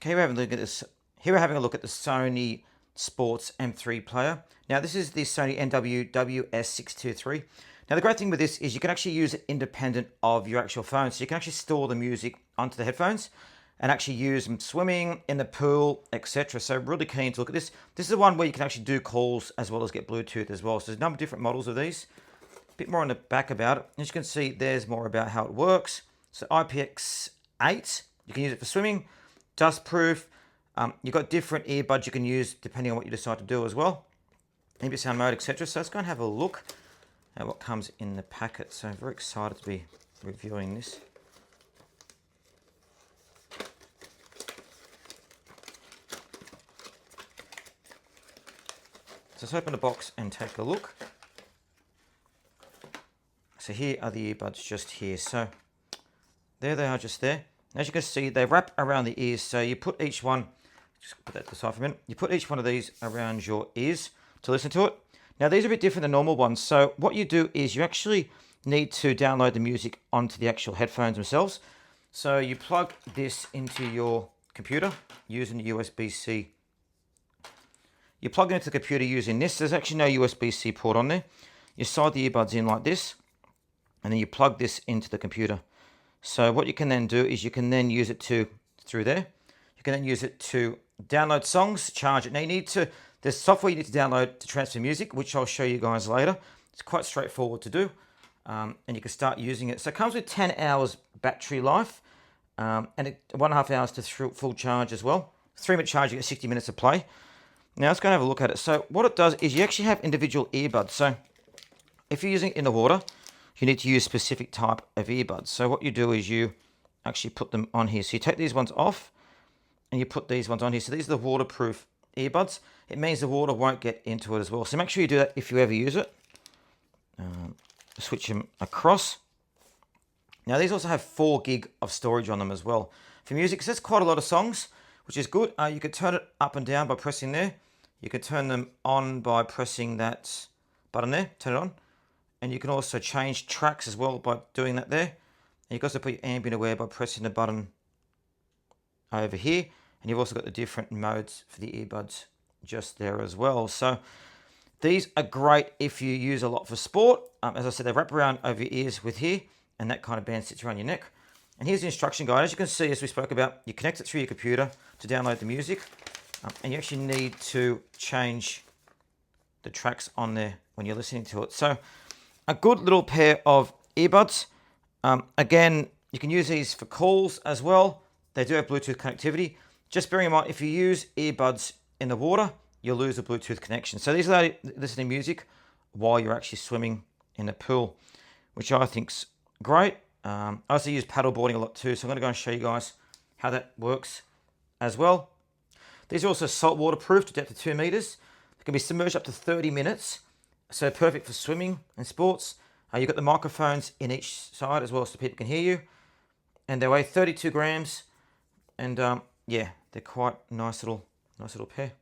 Okay, we're having a look at this. Here we're having a look at the Sony Sports M3 player. Now this is the Sony NW-WS623. Now the great thing with this is you can actually use it independent of your actual phone. So you can actually store the music onto the headphones and actually use them swimming, in the pool, etc. So really keen to look at this. This is the one where you can actually do calls as well as get Bluetooth as well. So there's a number of different models of these. A bit more on the back about it. As you can see, there's more about how it works. So IPX8, you can use it for swimming, dustproof. You've got different earbuds you can use depending on what you decide to do as well. Ambient sound mode, etc. So let's go and have a look at what comes in the packet. So I'm very excited to be reviewing this. So let's open the box and take a look. So here are the earbuds just here. So there they are just there. As you can see, they wrap around the ears. So you put each one, just put that to the side for a minute. You put each one of these around your ears to listen to it. Now these are a bit different than normal ones. So what you do is you actually need to download the music onto the actual headphones themselves. So you plug this into your computer using the USB-C. You plug it into the computer using this. There's actually no USB-C port on there. You slide the earbuds in like this, and then you plug this into the computer. So what you can then do is you can then use it through there. You can then use it to download songs, charge it. Now there's software you need to download to transfer music, which I'll show you guys later. It's quite straightforward to do, and you can start using it. So it comes with 10 hours battery life, and 1.5 hours to full charge as well. 3-minute charge, you get 60 minutes of play. Now let's go and have a look at it. So what it does is you actually have individual earbuds. So if you're using it in the water, you need to use specific type of earbuds. So what you do is you actually put them on here. So you take these ones off and you put these ones on here. So these are the waterproof earbuds. It means the water won't get into it as well. So make sure you do that if you ever use it. Switch them across. Now these also have 4 gig of storage on them as well for music. So that's quite a lot of songs, which is good. You can turn it up and down by pressing there. You can turn them on by pressing that button there, turn it on. And you can also change tracks as well by doing that there. And you can also put your ambient aware by pressing the button over here. And you've also got the different modes for the earbuds just there as well. So these are great if you use a lot for sport. As I said, they wrap around over your ears with here, and that kind of band sits around your neck. And here's the instruction guide. As you can see, as we spoke about, you connect it through your computer to download the music. And you actually need to change the tracks on there when you're listening to it. So a good little pair of earbuds. Again, you can use these for calls as well. They do have Bluetooth connectivity. Just bearing in mind, if you use earbuds in the water, you'll lose the Bluetooth connection. So these are listening music while you're actually swimming in the pool, which I think's great. I also use paddleboarding a lot too, so I'm going to go and show you guys how that works as well. These are also saltwater proof to depth of 2 meters. They can be submerged up to 30 minutes. So perfect for swimming and sports. You've got the microphones in each side as well so people can hear you. And they weigh 32 grams. And yeah, they're quite nice little pair.